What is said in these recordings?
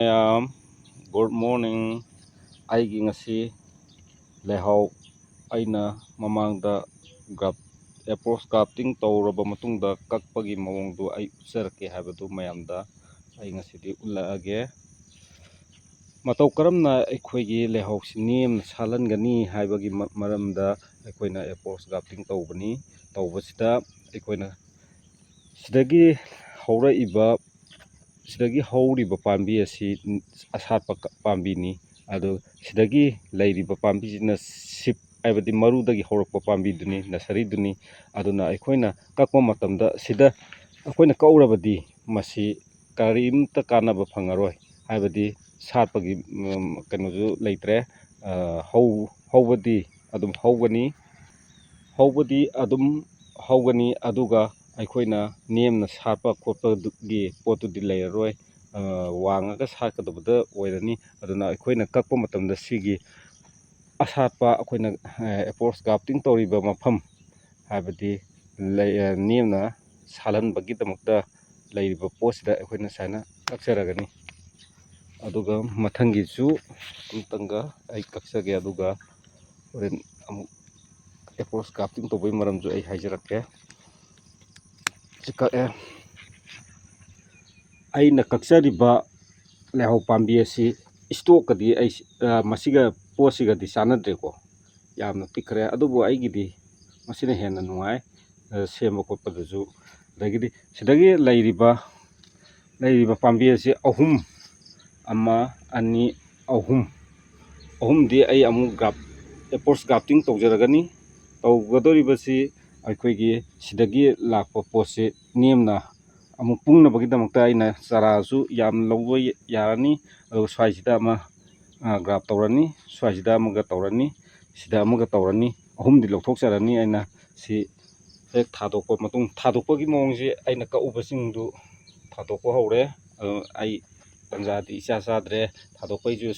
ꯃꯌꯥꯝ good morning. ꯑꯩꯒꯤ ꯉꯁꯤ ꯂꯩꯍꯥꯎ ꯑꯩꯅ ꯃꯃꯥꯡꯗ ꯑꯦꯄ꯭ꯔꯣꯁ ꯒ꯭ꯔꯥꯐꯇꯤꯡ ꯇꯧꯔꯕ ꯃꯇꯨꯡꯗ ꯀꯛꯄꯒꯤ ꯃꯑꯣꯡꯗꯨ ꯑꯩ ꯎꯠꯆꯔꯛꯀꯦ ꯍꯥꯏꯕꯗꯨ ꯃꯌꯥꯝꯗ ꯑꯩ ꯉꯁꯤꯗꯤ ꯎꯠꯂꯛꯑꯒꯦ. ꯃꯇꯧ ꯀꯔꯝꯅ ꯑꯩꯈꯣꯏꯒꯤ ꯂꯩꯍꯥꯎꯁꯤ ꯅꯦꯝꯅ ꯁꯥꯠꯍꯟꯒꯅꯤ ꯍꯥꯏꯕꯒꯤ ꯃꯔꯝꯗ ꯑꯩꯈꯣꯏꯅ ꯑꯦꯄ꯭ꯔꯣꯁ ꯒ꯭ꯔꯥꯐꯇꯤꯡ ꯇꯧꯕꯁꯤꯗ ꯑꯩꯈꯣꯏꯅ ꯁꯤꯗꯒꯤ ꯍꯧꯔꯤꯕ ꯄꯥꯝꯕꯤ ꯑꯁꯤ ꯑꯁꯥꯠꯄ ꯄꯥꯝꯕꯤꯅꯤ. ꯑꯗꯨ ꯁꯤꯗꯒꯤ ꯂꯩꯔꯤꯕ ꯄꯥꯝꯕꯤꯁꯤꯅ ꯁꯤꯞ ꯍꯥꯏꯕꯗꯤ ꯃꯔꯨꯗꯒꯤ ꯍꯧꯔꯛꯄ ꯄꯥꯝꯕꯤꯗꯨꯅꯤ, ꯅꯁꯔꯤꯗꯨꯅꯤ. ꯑꯗꯨꯅ ꯑꯩꯈꯣꯏꯅ ꯀꯛꯄ ꯃꯇꯝꯗ ꯁꯤꯗ ꯑꯩꯈꯣꯏꯅ ꯀꯛꯎꯔꯕꯗꯤ ꯃꯁꯤ ꯀꯔꯤꯝꯇ ꯀꯥꯟꯅꯕ ꯐꯪꯉꯔꯣꯏ. ꯍꯥꯏꯕꯗꯤ ꯁꯥꯠꯄꯒꯤ ꯀꯩꯅꯣꯁꯨ ꯂꯩꯇ꯭ꯔꯦ. ꯍꯧꯕꯗꯤ ꯑꯗꯨꯝ ꯍꯧꯒꯅꯤ ꯑꯗꯨꯒ ꯑꯩꯈꯣꯏꯅ ꯅꯦꯝꯅ ꯁꯥꯠꯄ ꯈꯣꯠꯄꯒꯤ ꯄꯣꯠꯇꯨꯗꯤ ꯂꯩꯔꯔꯣꯏ. ꯋꯥꯡꯉꯒ ꯁꯥꯠꯀꯗꯕꯗ ꯑꯣꯏꯔꯅꯤ. ꯑꯗꯨꯅ ꯑꯩꯈꯣꯏꯅ ꯀꯛꯄ ꯃꯇꯝꯗ ꯁꯤꯒꯤ ꯑꯁꯥꯠꯄ ꯑꯩꯈꯣꯏꯅ ꯑꯦꯄ꯭ꯔꯣꯁ ꯒ꯭ꯔꯥꯐꯇꯤꯡ ꯇꯧꯔꯤꯕ ꯃꯐꯝ ꯍꯥꯏꯕꯗꯤ ꯅꯦꯝꯅ ꯁꯥꯠꯍꯟꯕꯒꯤꯗꯃꯛꯇ ꯂꯩꯔꯤꯕ ꯄꯣꯠꯁꯤꯗ ꯑꯩꯈꯣꯏꯅ ꯁꯨꯃꯥꯏꯅ ꯀꯛꯆꯔꯒꯅꯤ. ꯑꯗꯨꯒ ꯃꯊꯪꯒꯤꯁꯨ ꯑꯃꯨꯛꯇꯪꯒ ꯑꯩ ꯀꯛꯆꯒꯦ. ꯑꯗꯨꯒ ꯍꯣꯔꯦꯟ ꯑꯃꯨꯛ ꯑꯦꯄ꯭ꯔꯣꯁ ꯒ꯭ꯔꯥꯐꯇꯤꯡ ꯇꯧꯕꯒꯤ ꯃꯔꯝꯁꯨ ꯑꯩ ꯍꯥꯏꯖꯔꯛꯀꯦ. ꯁꯤ ꯀꯛꯑꯦ. ꯑꯩꯅ ꯀꯛꯆꯔꯤꯕ ꯂꯩꯍꯥꯎ ꯄꯥꯝꯕꯤ ꯑꯁꯤ ꯏꯁꯇꯣꯛꯀꯗꯤ ꯃꯁꯤꯒ ꯄꯣꯠꯁꯤꯒꯗꯤ ꯆꯥꯟꯅꯗ꯭ꯔꯦꯀꯣ. ꯌꯥꯝꯅ ꯄꯤꯛꯈ꯭ꯔꯦ. ꯑꯗꯨꯕꯨ ꯑꯩꯒꯤꯗꯤ ꯃꯁꯤꯅ ꯍꯦꯟꯅ ꯅꯨꯡꯉꯥꯏ ꯁꯦꯝꯕ ꯈꯣꯠꯄꯗꯁꯨ. ꯑꯗꯒꯤꯗꯤ ꯁꯤꯗꯒꯤ ꯂꯩꯔꯤꯕ ꯄꯥꯝꯕꯤ ꯑꯁꯤ ꯑꯃ, ꯑꯅꯤ, ꯑꯍꯨꯝꯗꯤ ꯑꯩ ꯑꯃꯨꯛ ꯑꯦꯄ꯭ꯔꯣꯁ ꯒ꯭ꯔꯥꯐꯇꯤꯡ ꯇꯧꯖꯔꯒꯅꯤ. ꯇꯧꯒꯗꯧꯔꯤꯕꯁꯤ ꯑꯩꯈꯣꯏꯒꯤ ꯁꯤꯗꯒꯤ ꯂꯥꯛꯄ ꯄꯣꯠꯁꯤ ꯅꯦꯝꯅ ꯑꯃꯨꯛ ꯄꯨꯡꯅꯕꯒꯤꯗꯃꯛꯇ ꯑꯩꯅ ꯆꯥꯔꯥꯁꯨ ꯌꯥꯝ ꯂꯧꯕ ꯌꯥꯔꯅꯤ. ꯑꯗꯨꯒ ꯁ꯭ꯋꯥꯏꯁꯤꯗ ꯑꯃ ꯒ꯭ꯔꯥꯐ ꯇꯧꯔꯅꯤ, ꯁ꯭ꯋꯥꯏꯁꯤꯗ ꯑꯃꯒ ꯇꯧꯔꯅꯤ, ꯁꯤꯗ ꯑꯃꯒ ꯇꯧꯔꯅꯤ. ꯑꯍꯨꯝꯗꯤ ꯂꯧꯊꯣꯛꯆꯔꯅꯤ. ꯑꯩꯅ ꯁꯤ ꯍꯦꯛ ꯊꯥꯗꯣꯛꯄꯒꯤ ꯃꯑꯣꯡꯁꯤ ꯑꯩꯅ ꯀꯛꯎꯕꯁꯤꯡꯗꯨ ꯊꯥꯗꯣꯛꯄ ꯍꯧꯔꯦ. ꯑꯩ ꯇꯟꯖꯥꯗꯤ ꯏꯆꯥ ꯆꯥꯗ꯭ꯔꯦ. ꯊꯥꯗꯣꯛꯄꯩꯁꯨ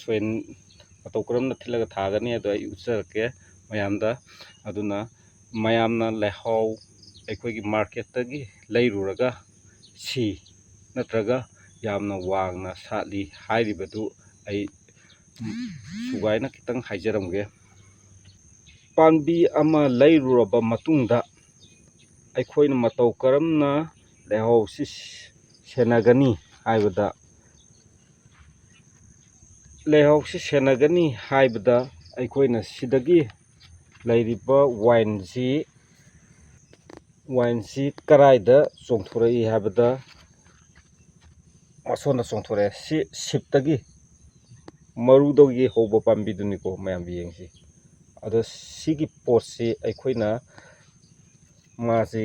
ꯃꯇꯧ ꯀꯔꯝꯅ ꯊꯤꯠꯂꯒ ꯊꯥꯒꯅꯤ ꯑꯗꯣ ꯑꯩ ꯎꯠꯆꯔꯛꯀꯦ ꯃꯌꯥꯝꯗ. ꯑꯗꯨꯅ ꯃꯌꯥꯝꯅ ꯂꯩꯍꯥꯎ ꯑꯩꯈꯣꯏꯒꯤ ꯃꯥꯔꯀꯦꯠꯇꯒꯤ ꯂꯩꯔꯨꯔꯒ ꯅꯠꯇ꯭ꯔꯒ ꯌꯥꯝꯅ ꯋꯥꯡꯅ ꯁꯥꯠꯂꯤ ꯍꯥꯏꯔꯤꯕꯗꯨ ꯑꯩ ꯁꯨꯒꯥꯏꯅ ꯈꯤꯇꯪ ꯍꯥꯏꯖꯔꯝꯒꯦ. ꯄꯥꯝꯕꯤ ꯑꯃ ꯂꯩꯔꯨꯔꯕ ꯃꯇꯨꯡꯗ ꯑꯩꯈꯣꯏꯅ ꯃꯇꯧ ꯀꯔꯝꯅ ꯂꯩꯍꯥꯎꯁꯤ ꯁꯦꯟꯅꯒꯅꯤ ꯍꯥꯏꯕꯗ ꯑꯩꯈꯣꯏꯅ ꯁꯤꯗꯒꯤ ꯂꯩꯔꯤꯕ ꯋꯥꯏꯟꯁꯤ ꯀꯔꯥꯏꯗ ꯆꯣꯡꯊꯣꯔꯛꯏ ꯍꯥꯏꯕꯗ ꯑꯁꯣꯝꯗ ꯆꯣꯡꯊꯣꯔꯛꯑꯦ. ꯁꯤ ꯁꯤꯞꯇꯒꯤ ꯃꯔꯨꯗꯒꯤ ꯍꯧꯕ ꯄꯥꯝꯕꯤꯗꯨꯅꯤꯀꯣ ꯃꯌꯥꯝ ꯌꯦꯡꯁꯤ. ꯑꯗꯣ ꯁꯤꯒꯤ ꯄꯣꯠꯁꯤ ꯑꯩꯈꯣꯏꯅ ꯃꯥꯁꯤ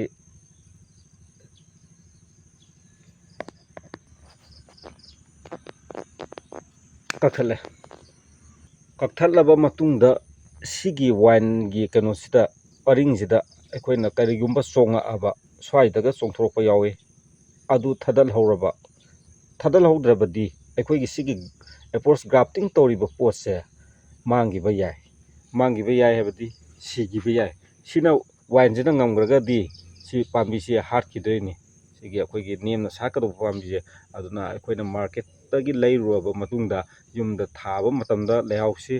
ꯀꯛꯊꯠꯂꯕ ꯃꯇꯨꯡꯗ ꯁꯤꯒꯤ ꯋꯥꯏꯟꯒꯤ ꯀꯩꯅꯣꯁꯤꯗ ꯄꯔꯤꯡꯁꯤꯗ ꯑꯩꯈꯣꯏꯅ ꯀꯔꯤꯒꯨꯝꯕ ꯆꯣꯡꯉꯛꯑꯕ ꯁ꯭ꯋꯥꯏꯗꯒ ꯆꯣꯡꯊꯣꯔꯛꯄ ꯌꯥꯎꯏ. ꯑꯗꯨ ꯊꯥꯗꯠꯍꯧꯗ꯭ꯔꯕꯗꯤ ꯑꯩꯈꯣꯏꯒꯤ ꯁꯤꯒꯤ ꯑꯦꯄ꯭ꯔꯣꯁ ꯒ꯭ꯔꯥꯐꯇꯤꯡ ꯇꯧꯔꯤꯕ ꯄꯣꯠꯁꯦ ꯃꯥꯡꯈꯤꯕ ꯌꯥꯏ ꯍꯥꯏꯕꯗꯤ ꯁꯤꯈꯤꯕ ꯌꯥꯏ. ꯁꯤꯅ ꯋꯥꯏꯟꯁꯤꯅ ꯉꯝꯈ꯭ꯔꯒꯗꯤ ꯁꯤ ꯄꯥꯝꯕꯤꯁꯤ ꯍꯥꯠꯈꯤꯗꯣꯏꯅꯤ. ꯁꯤꯒꯤ ꯑꯩꯈꯣꯏꯒꯤ ꯅꯦꯝꯅ ꯁꯥꯠꯀꯗꯧꯕ ꯄꯥꯝꯕꯤꯁꯦ. ꯑꯗꯨꯅ ꯑꯩꯈꯣꯏꯅ ꯃꯥꯔꯀꯦꯠꯇꯒꯤ ꯂꯩꯔꯨꯔꯕ ꯃꯇꯨꯡꯗ ꯌꯨꯝꯗ ꯊꯥꯕ ꯃꯇꯝꯗ ꯂꯩꯍꯥꯎꯁꯤ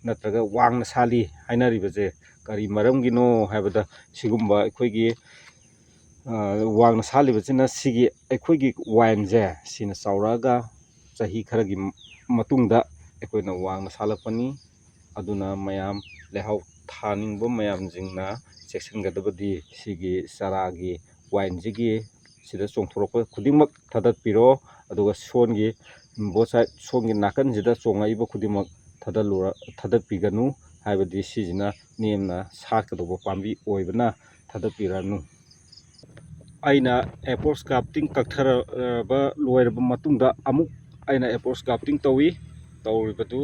ꯅꯠꯇ꯭ꯔꯒ ꯋꯥꯡꯅ ꯁꯥꯠꯂꯤ ꯍꯥꯏꯅꯔꯤꯕꯁꯦ ꯀꯔꯤ ꯃꯔꯝꯒꯤꯅꯣ ꯍꯥꯏꯕꯗ ꯁꯤꯒꯨꯝꯕ ꯑꯩꯈꯣꯏꯒꯤ ꯋꯥꯡꯅ ꯁꯥꯠꯂꯤꯕꯁꯤꯅ ꯁꯤꯒꯤ ꯑꯩꯈꯣꯏꯒꯤ ꯋꯥꯏꯟꯁꯦ ꯁꯤꯅ ꯆꯥꯎꯔꯛꯑꯒ ꯆꯍꯤ ꯈꯔꯒꯤ ꯃꯇꯨꯡꯗ ꯑꯩꯈꯣꯏꯅ ꯋꯥꯡꯅ ꯁꯥꯠꯂꯛꯄꯅꯤ. ꯑꯗꯨꯅ ꯃꯌꯥꯝ ꯂꯩꯍꯥꯎ ꯊꯥꯅꯤꯡꯕ ꯃꯌꯥꯝꯁꯤꯡꯅ ꯆꯦꯛꯁꯤꯟꯒꯗꯕꯗꯤ ꯁꯤꯒꯤ ꯆꯥꯔꯥꯒꯤ ꯋꯥꯏꯟꯁꯤꯒꯤ ꯁꯤꯗ ꯆꯣꯡꯊꯣꯔꯛꯄ ꯈꯨꯗꯤꯡꯃꯛ ꯊꯥꯗꯠꯄꯤꯔꯣ. ꯑꯗꯨꯒ ꯁꯣꯝꯒꯤ ꯅꯥꯀꯟꯁꯤꯗ ꯆꯣꯡꯉꯛꯏꯕ ꯈꯨꯗꯤꯡꯃꯛ ꯊꯥꯗꯠꯄꯤꯒꯅꯨ. ꯍꯥꯏꯕꯗꯤ ꯁꯤꯁꯤꯅ ꯅꯦꯝꯅ ꯁꯥꯠꯀꯗꯧꯕ ꯄꯥꯝꯕꯤ ꯑꯣꯏꯕꯅ ꯊꯥꯗꯠꯄꯤꯔꯅꯨ. ꯑꯩꯅ ꯑꯦꯄ꯭ꯔꯣꯁ ꯒ꯭ꯔꯥꯐꯇꯤꯡ ꯀꯛꯊꯔꯕ ꯂꯣꯏꯔꯕ ꯃꯇꯨꯡꯗ ꯑꯃꯨꯛ ꯑꯩꯅ ꯑꯦꯄ꯭ꯔꯣꯁ ꯒ꯭ꯔꯥꯐꯇꯤꯡ ꯇꯧꯔꯤꯕꯗꯨ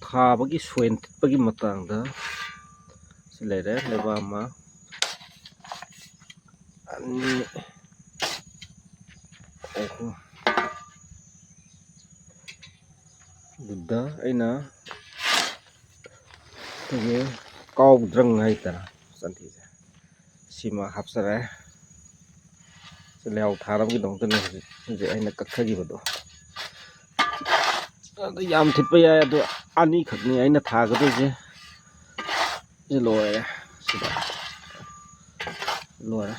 ꯊꯥꯕꯒꯤ ꯁꯣꯏꯜ ꯊꯤꯠꯄꯒꯤ ꯃꯇꯥꯡꯗ ꯁꯤ ꯂꯩꯔꯦ ꯂꯩꯕꯥꯛ ꯑꯃ ꯑꯅꯤ ꯑꯍꯨꯝ ꯑꯗꯨꯗ ꯑꯩꯅ ꯑꯩꯈꯣꯏꯒꯤ ꯀꯥꯎꯗ꯭ꯔꯪ ꯍꯥꯏꯇꯥꯔꯦ ꯁꯟꯊꯤꯁꯦ ꯁꯤꯃ ꯍꯥꯞꯆꯔꯦ ꯁꯤ ꯂꯩꯍꯥꯎ ꯊꯥꯅꯕꯒꯤꯗꯃꯛꯇꯅꯤ ꯍꯧꯖꯤꯛ ꯑꯩꯅ ꯀꯛꯊꯈꯤꯕꯗꯣ ꯑꯗꯨ ꯌꯥꯝ ꯊꯤꯠꯄ ꯌꯥꯏ ꯑꯗꯣ ꯑꯅꯤꯈꯛꯅꯤ ꯑꯩꯅ ꯊꯥꯒꯗꯣꯏꯁꯦ ꯁꯤ ꯂꯣꯏꯔꯦ ꯁꯤꯗ ꯂꯣꯏꯔꯦ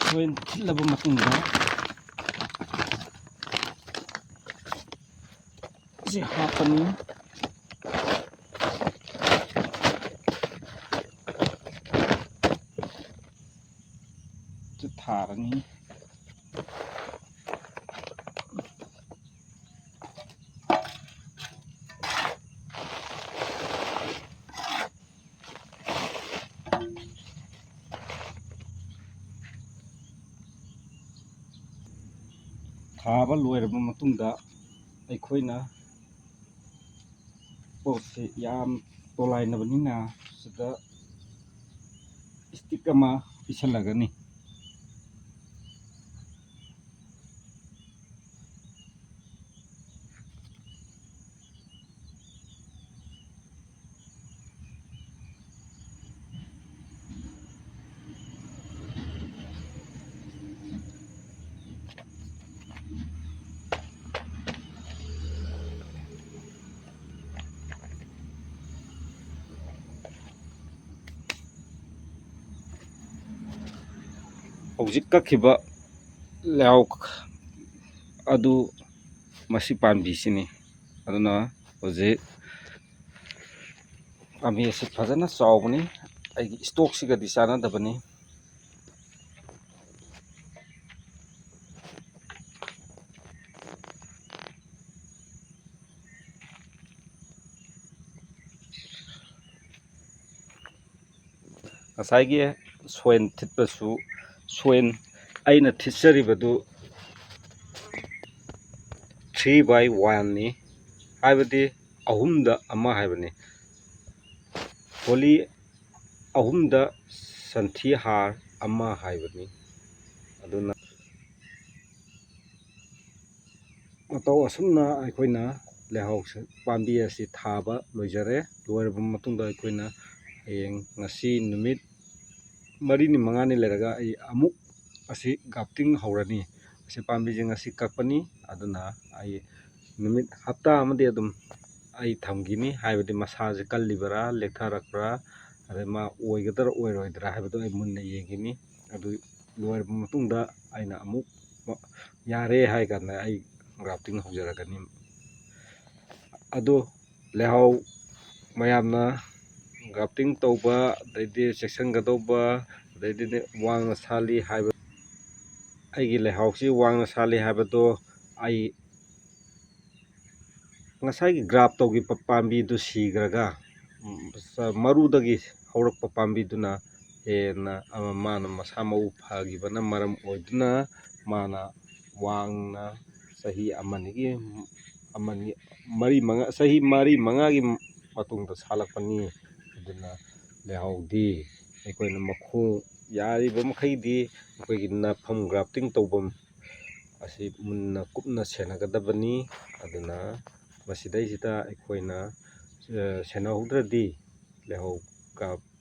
ꯁꯣꯏꯜ ꯊꯤꯠꯂꯕ ꯃꯇꯨꯡꯗ ꯁꯤ ꯍꯥꯞꯄꯅꯤ ꯁꯤ ꯊꯥꯔꯅꯤ ꯊꯥꯕ ꯂꯣꯏꯔꯕ ꯃꯇꯨꯡꯗ ꯑꯩꯈꯣꯏꯅ ꯄꯣꯠꯁꯤ ꯌꯥꯝ ꯇꯣꯂꯥꯏꯅꯕꯅꯤꯅ ꯁꯤꯗ ꯏꯁꯇꯤꯛ ꯑꯃ ꯄꯤꯁꯜꯂꯒꯅꯤ ꯍꯧꯖꯤꯛ ꯀꯛꯈꯤꯕ ꯂꯩꯍꯥꯎ ꯑꯗꯨ ꯃꯁꯤ ꯄꯥꯝꯕꯤꯁꯤꯅꯤ ꯑꯗꯨꯅ ꯍꯧꯖꯤꯛ ꯄꯥꯝꯕꯤ ꯑꯁꯤ ꯐꯖꯅ ꯆꯥꯎꯕꯅꯤ ꯑꯩꯒꯤ ꯏꯁꯇꯣꯛꯁꯤꯒꯗꯤ ꯆꯥꯟꯅꯗꯕꯅꯤ ꯉꯁꯥꯏꯒꯤ ꯁꯣꯏꯜ ꯊꯤꯠꯄꯁꯨ ꯁꯣꯏꯜ ꯑꯩꯅ ꯊꯤꯠꯆꯔꯤꯕꯗꯨ 3/1ꯅꯤ ꯍꯥꯏꯕꯗꯤ ꯑꯍꯨꯝꯗ ꯑꯃ ꯍꯥꯏꯕꯅꯤ ꯍꯣꯂꯤ ꯑꯍꯨꯝꯗ ꯁꯟꯊꯤ ꯍꯥꯔ ꯑꯃ ꯍꯥꯏꯕꯅꯤ ꯑꯗꯨꯅ ꯃꯇꯧ ꯑꯁꯨꯝꯅ ꯑꯩꯈꯣꯏꯅ ꯂꯩꯍꯥꯎ ꯄꯥꯝꯕꯤ ꯑꯁꯤ ꯊꯥꯕ ꯂꯣꯏꯖꯔꯦ ꯂꯣꯏꯔꯕ ꯃꯇꯨꯡꯗ ꯑꯩꯈꯣꯏꯅ ꯍꯌꯦꯡ ꯉꯁꯤ ꯅꯨꯃꯤꯠ 4ꯅꯤ 5ꯅꯤ ꯂꯩꯔꯒ ꯑꯩ ꯑꯃꯨꯛ ꯑꯁꯤ ꯒ꯭ꯔꯥꯐꯇꯤꯡ ꯍꯧꯔꯅꯤ ꯑꯁꯤ ꯄꯥꯝꯕꯤꯁꯦ ꯉꯁꯤ ꯀꯛꯄꯅꯤ ꯑꯗꯨꯅ ꯑꯩ ꯅꯨꯃꯤꯠ ꯍꯞꯇꯥ ꯑꯃꯗꯤ ꯑꯗꯨꯝ ꯑꯩ ꯊꯝꯈꯤꯅꯤ ꯍꯥꯏꯕꯗꯤ ꯃꯁꯥꯁꯦ ꯀꯜꯂꯤꯕꯔꯥ ꯂꯦꯛꯊꯔꯛꯄ꯭ꯔꯥ ꯑꯗꯩ ꯃꯥ ꯑꯣꯏꯒꯗ꯭ꯔꯥ ꯑꯣꯏꯔꯣꯏꯗ꯭ꯔꯥ ꯍꯥꯏꯕꯗꯣ ꯑꯩ ꯃꯨꯟꯅ ꯌꯦꯡꯈꯤꯅꯤ ꯑꯗꯨ ꯂꯣꯏꯔꯕ ꯃꯇꯨꯡꯗ ꯑꯩꯅ ꯑꯃꯨꯛ ꯌꯥꯔꯦ ꯍꯥꯏ ꯀꯥꯟꯗ ꯑꯩ ꯒ꯭ꯔꯥꯐꯇꯤꯡ ꯍꯧꯖꯔꯛꯀꯅꯤ ꯑꯗꯣ ꯂꯩꯍꯥꯎ ꯃꯌꯥꯝꯅ ꯒ꯭ꯔꯥꯐꯇꯤꯡ ꯇꯧꯕ ꯑꯗꯩꯗꯤ ꯆꯦꯛꯁꯤꯟꯒꯗꯧꯕ ꯑꯗꯩꯗꯤ ꯋꯥꯡꯅ ꯁꯥꯠꯂꯤ ꯍꯥꯏꯕ ꯑꯩꯒꯤ ꯂꯩꯍꯥꯎꯁꯤ ꯋꯥꯡꯅ ꯁꯥꯠꯂꯤ ꯍꯥꯏꯕꯗꯣ ꯑꯩ ꯉꯁꯥꯏꯒꯤ ꯒ꯭ꯔꯥꯐ ꯇꯧꯈꯤꯕ ꯄꯥꯝꯕꯤꯗꯨ ꯁꯤꯈ꯭ꯔꯒ ꯃꯔꯨꯗꯒꯤ ꯍꯧꯔꯛꯄ ꯄꯥꯝꯕꯤꯗꯨꯅ ꯍꯦꯟꯅ ꯃꯥꯅ ꯃꯁꯥ ꯃꯎ ꯐꯈꯤꯕꯅ ꯃꯔꯝ ꯑꯣꯏꯗꯨꯅ ꯃꯥꯅ ꯋꯥꯡꯅ ꯆꯍꯤ ꯆꯍꯤ 4-5ꯒꯤ ꯃꯇꯨꯡꯗ ꯁꯥꯠꯂꯛꯄꯅꯤ ꯑꯗꯨꯅ ꯂꯩꯍꯥꯎꯗꯤ ꯑꯩꯈꯣꯏꯅ ꯃꯈꯣꯡ ꯌꯥꯔꯤꯕ ꯃꯈꯩꯗꯤ ꯑꯩꯈꯣꯏꯒꯤ ꯅꯥꯞꯐꯝ ꯒ꯭ꯔꯥꯐꯇꯤꯡ ꯇꯧꯐꯝ ꯑꯁꯤ ꯃꯨꯟꯅ ꯀꯨꯞꯅ ꯁꯦꯟꯅꯒꯗꯕꯅꯤ ꯑꯗꯨꯅ ꯃꯁꯤꯗꯩꯁꯤꯗ ꯑꯩꯈꯣꯏꯅ ꯁꯦꯟꯅꯍꯧꯗ꯭ꯔꯗꯤ ꯂꯩꯍꯥꯎ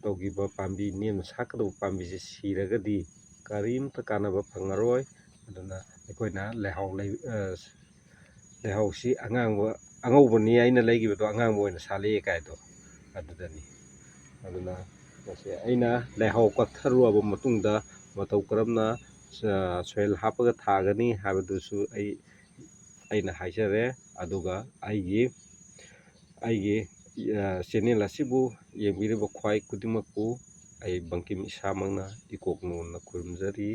ꯇꯧꯈꯤꯕ ꯄꯥꯝꯕꯤ ꯅꯦꯝꯅ ꯁꯥꯠꯀꯗꯧꯕ ꯄꯥꯝꯕꯤꯁꯤ ꯁꯤꯔꯒꯗꯤ ꯀꯔꯤꯝꯇ ꯀꯥꯟꯅꯕ ꯐꯪꯉꯔꯣꯏ ꯑꯗꯨꯅ ꯑꯩꯈꯣꯏꯅ ꯂꯩꯍꯥꯎꯁꯤ ꯑꯉꯧꯕꯅꯤ ꯑꯩꯅ ꯂꯩꯈꯤꯕꯗꯣ ꯑꯉꯥꯡꯕ ꯑꯣꯏꯅ ꯁꯥꯠꯂꯛꯑꯦ ꯀꯥꯏꯗꯣ ꯑꯗꯨꯗꯅꯤ ꯑꯗꯨꯅ ꯃꯁꯤ ꯑꯩꯅ ꯂꯩꯍꯥꯎ ꯀꯛꯊꯔꯨꯔꯕ ꯃꯇꯨꯡꯗ ꯃꯇꯧ ꯀꯔꯝꯅ ꯁꯣꯏꯜ ꯍꯥꯞꯄꯒ ꯊꯥꯒꯅꯤ ꯍꯥꯏꯕꯗꯨꯁꯨ ꯑꯩꯅ ꯍꯥꯏꯖꯔꯦ ꯑꯗꯨꯒ ꯑꯩꯒꯤ ꯆꯦꯅꯦꯜ ꯑꯁꯤꯕꯨ ꯌꯦꯡꯕꯤꯔꯤꯕ ꯈ꯭ꯋꯥꯏ ꯈꯨꯗꯤꯡꯃꯛꯄꯨ ꯑꯩ ꯕꯪꯀꯤꯝ ꯏꯁꯥꯃꯛꯅ ꯏꯀꯣꯛꯅꯣꯟꯅ ꯈꯨꯔꯨꯝꯖꯔꯤ